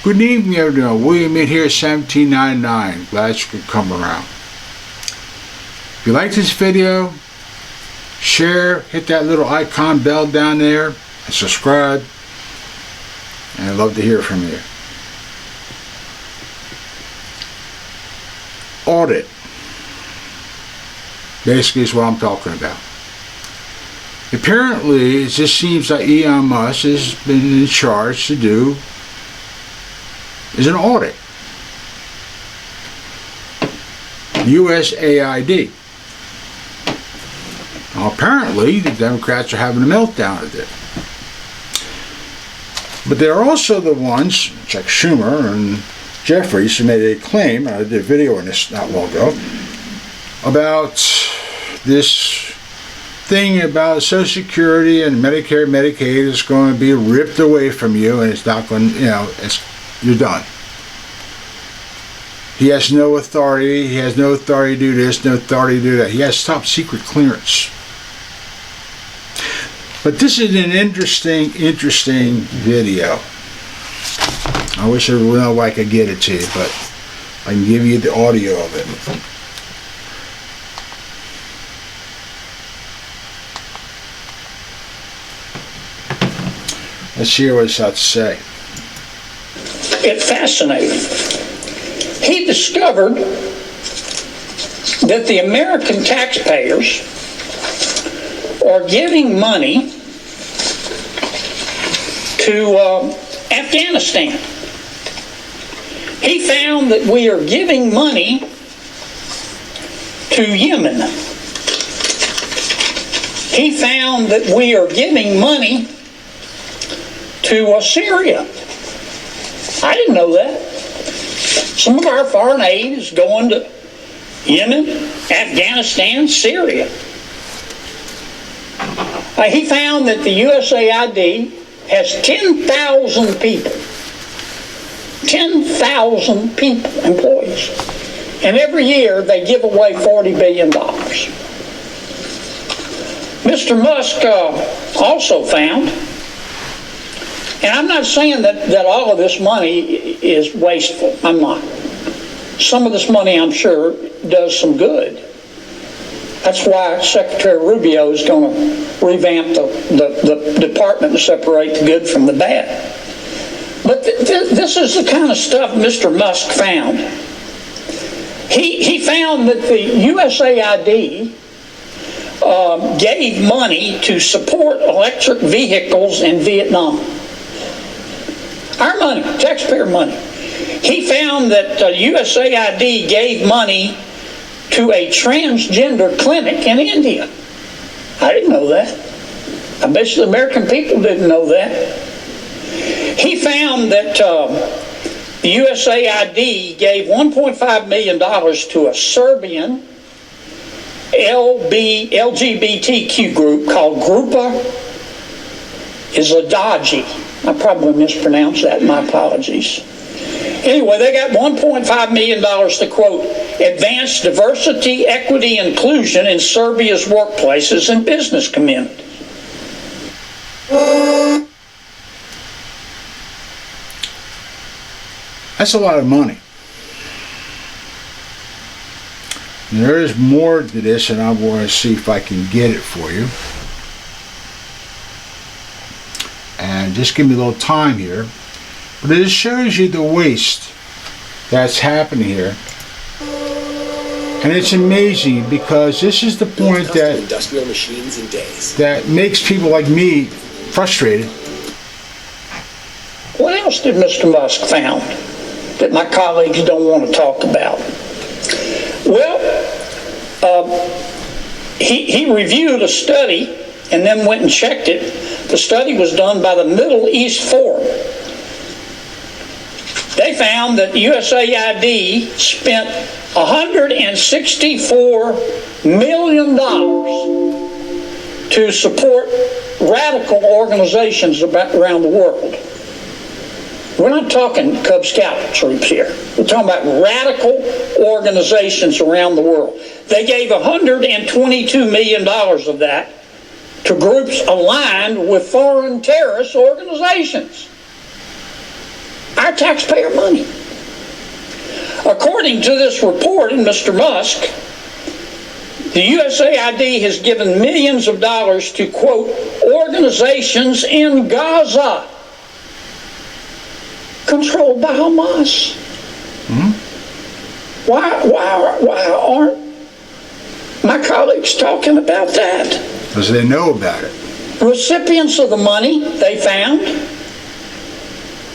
Good evening, everyone. William in here, 1799. Glad you could come around. If you like this video, share, hit that little icon bell down there, and subscribe. And I'd love to hear from you. Audit. Basically is what I'm talking about. Apparently, it just seems like Elon Musk has been in charge to do is an audit. USAID. Now, apparently, the Democrats are having a meltdown of it. But they're also the ones, like Schumer and Jeffries, who made a claim, and I did a video on this not long ago, about this thing about Social Security and Medicare, Medicaid is going to be ripped away from you, and it's not going, you're done. He has no authority. He has no authority to do this, no authority to do that. He has top secret clearance. But this is an interesting video. I wish I knew I could get it to you, but I can give you the audio of it. Let's hear what it's got to say. It's fascinating. He discovered that the American taxpayers are giving money to Afghanistan. He found that we are giving money to Yemen. He found that we are giving money to Syria. I didn't know that. Some of our foreign aid is going to Yemen, Afghanistan, Syria. He found that the USAID has 10,000 people. 10,000 people, employees. And every year they give away $40 billion. Mr. Musk also found, and I'm not saying that all of this money is wasteful. I'm not. Some of this money, I'm sure, does some good. That's why Secretary Rubio is going to revamp the department to separate the good from the bad. But this is the kind of stuff Mr. Musk found. He found that the USAID gave money to support electric vehicles in Vietnam. Our money, taxpayer money. He found that USAID gave money to a transgender clinic in India. I didn't know that. I bet you the American people didn't know that. He found that the USAID gave $1.5 million to a Serbian LGBTQ group called Grupa Izladaji. I probably mispronounced that, my apologies. Anyway, they got $1.5 million to, quote, advance diversity, equity, inclusion in Serbia's workplaces and business communities. That's a lot of money. And there is more to this, and I want to see if I can get it for you. And just give me a little time here. But it just shows you the waste that's happening here. And it's amazing because this is the point that industrial machines in days that makes people like me frustrated. What else did Mr. Musk found that my colleagues don't want to talk about? Well, he reviewed a study and then went and checked it. The study was done by the Middle East Forum. They found that USAID spent $164 million to support radical organizations around the world. We're not talking Cub Scout troops here. We're talking about radical organizations around the world. They gave $122 million of that to groups aligned with foreign terrorist organizations. Our taxpayer money. According to this report and Mr. Musk, the USAID has given millions of dollars to, quote, organizations in Gaza controlled by Hamas. Why aren't my colleagues talking about that? Because they know about it. Recipients of the money, they found,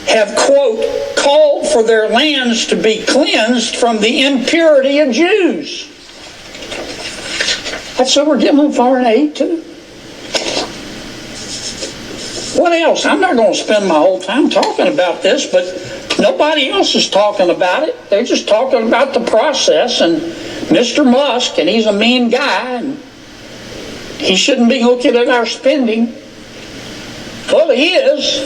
have, quote, called for their lands to be cleansed from the impurity of Jews. That's what we're giving foreign aid to. What else? I'm not going to spend my whole time talking about this, but nobody else is talking about it. They're just talking about the process, and Mr. Musk, and he's a mean guy, and he shouldn't be looking at our spending. Well, he is.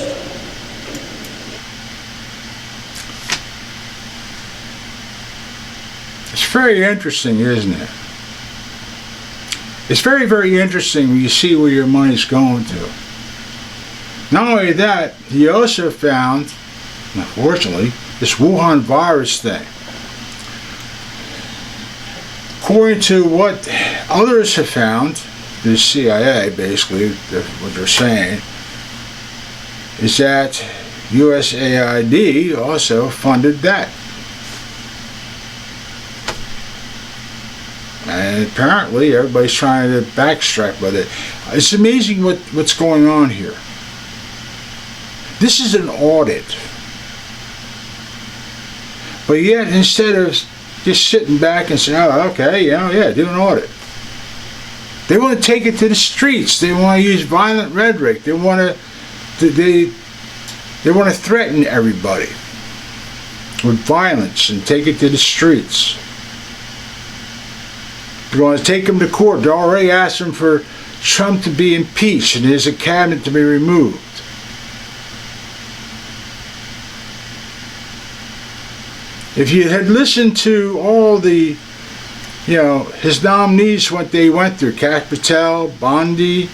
It's very interesting, isn't it? It's very, very interesting when you see where your money's going to. Not only that, he also found, unfortunately, this Wuhan virus thing. According to what others have found, the CIA basically, what they're saying, is that USAID also funded that. And apparently everybody's trying to backtrack with it. It's amazing what's going on here. This is an audit. But yet, instead of just sitting back and saying, oh, okay, do an audit. They want to take it to the streets. They want to use violent rhetoric. They want to threaten everybody with violence and take it to the streets. They're going to take him to court. They already asked him for Trump to be impeached and his cabinet to be removed. If you had listened to all the, his nominees, what they went through, Kash Patel, Bondi,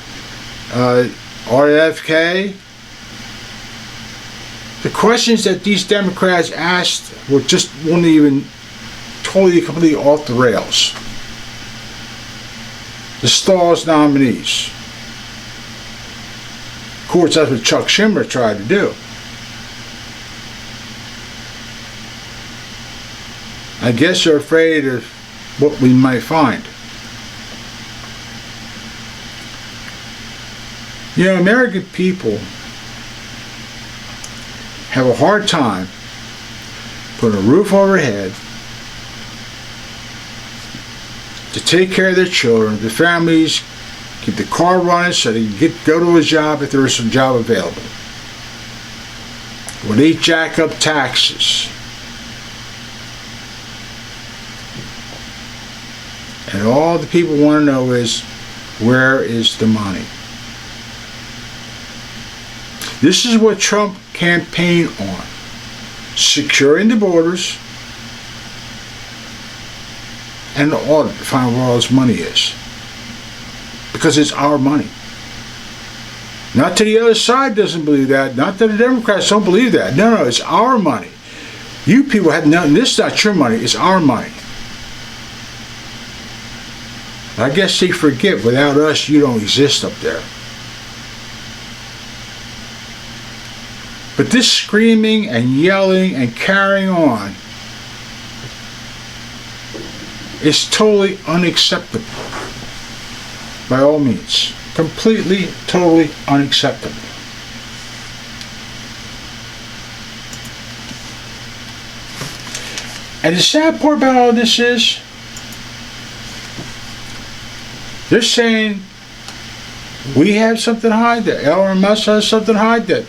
RFK, the questions that these Democrats asked weren't even completely off the rails. The Stall's nominees. Of course, that's what Chuck Schumer tried to do. I guess they're afraid of what we might find. American people have a hard time putting a roof over their head, to take care of their children, their families, keep the car running so they can go to a job if there is some job available. When they jack up taxes, and all the people want to know is, where is the money? This is what Trump campaigned on. Securing the borders and the audit to find where all this money is. Because it's our money. Not that the other side doesn't believe that. Not that the Democrats don't believe that. No, it's our money. You people have nothing. This is not your money. It's our money. I guess they forget, without us, you don't exist up there. But this screaming and yelling and carrying on is totally unacceptable. By all means. Completely, totally unacceptable. And the sad part about all this is, they're saying we have something to hide, that Elon Musk has something to hide, that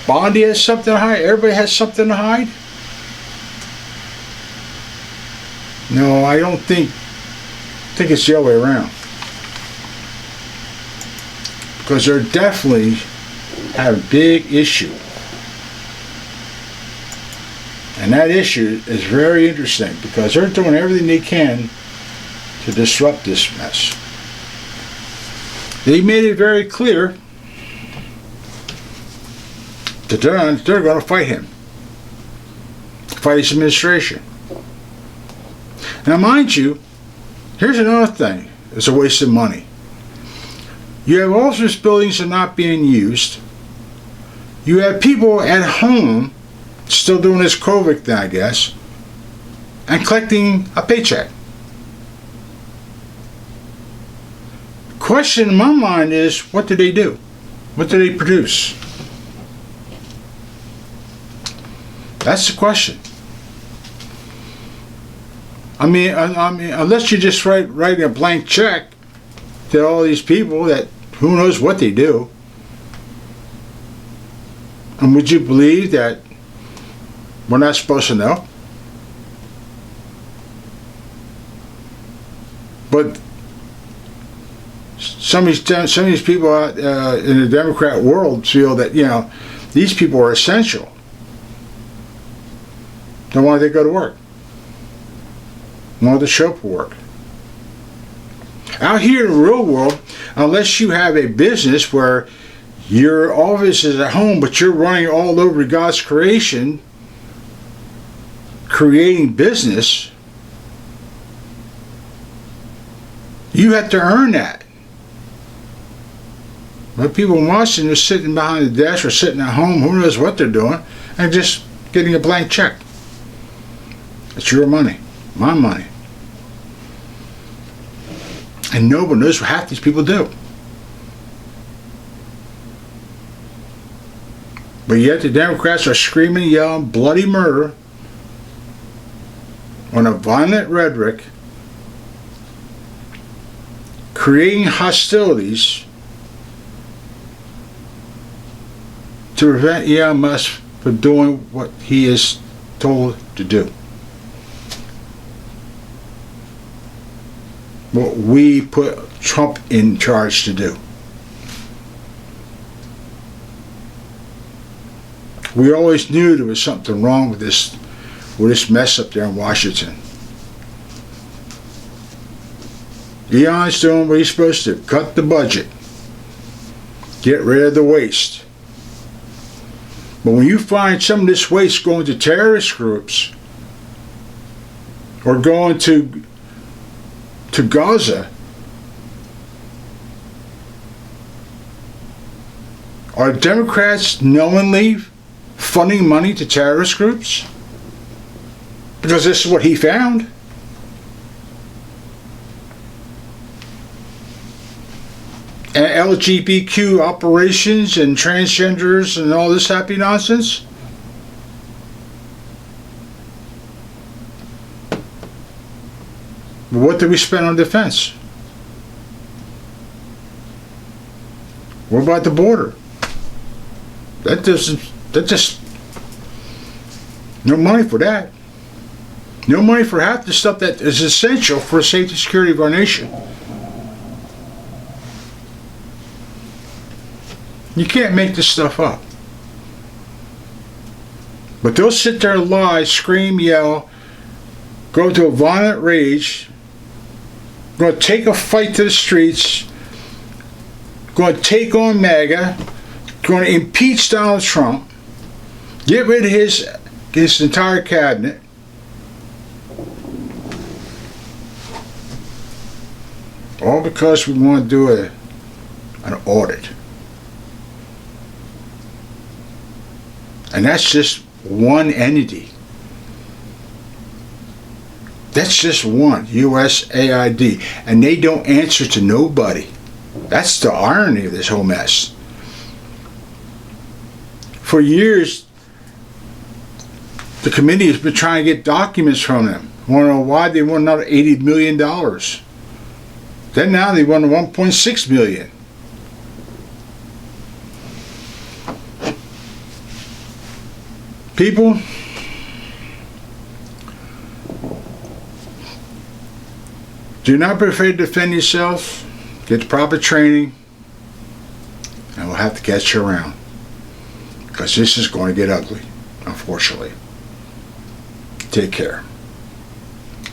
Bondi has something to hide, everybody has something to hide. No, I don't think it's the other way around. Because they're definitely have a big issue. And that issue is very interesting because they're doing everything they can to disrupt this mess. They made it very clear that they're going to fight him, fight his administration. Now, mind you, here's another thing. It's a waste of money. You have office buildings that are not being used. You have people at home still doing this COVID thing, I guess, and collecting a paycheck. Question in my mind is, what do they do? What do they produce? That's the question. I mean, unless you're just writing a blank check to all these people that who knows what they do. And would you believe that we're not supposed to know? But some of these people out in the Democrat world feel that, you know, these people are essential. Then why do they go to work? Why do they show up for work? Out here in the real world, unless you have a business where your office is at home, but you're running all over God's creation, creating business, you have to earn that. But people in Washington are sitting behind the desk or sitting at home, who knows what they're doing, and just getting a blank check. It's your money, my money. And nobody knows what half these people do. But yet the Democrats are screaming, yelling bloody murder on a violent rhetoric, creating hostilities to prevent Elon Musk from doing what he is told to do. What we put Trump in charge to do. We always knew there was something wrong with this mess up there in Washington. Elon's doing what he's supposed to. Cut the budget. Get rid of the waste. But when you find some of this waste going to terrorist groups or going to Gaza, are Democrats knowingly funding money to terrorist groups? Because this is what he found. And LGBTQ operations and transgenders and all this happy nonsense? What do we spend on defense? What about the border? That just no money for that. No money for half the stuff that is essential for the safety and security of our nation. You can't make this stuff up. But they'll sit there and lie, scream, yell, go into a violent rage, going to take a fight to the streets, going to take on MAGA, going to impeach Donald Trump, get rid of his entire cabinet, all because we want to do an audit. And that's just one entity. That's just one, USAID. And they don't answer to nobody. That's the irony of this whole mess. For years, the committee has been trying to get documents from them. I want to know why they want another $80 million. Then now they want $1.6 million. People, do not be afraid to defend yourself. Get the proper training, and we'll have to catch you around. Because this is going to get ugly, unfortunately. Take care.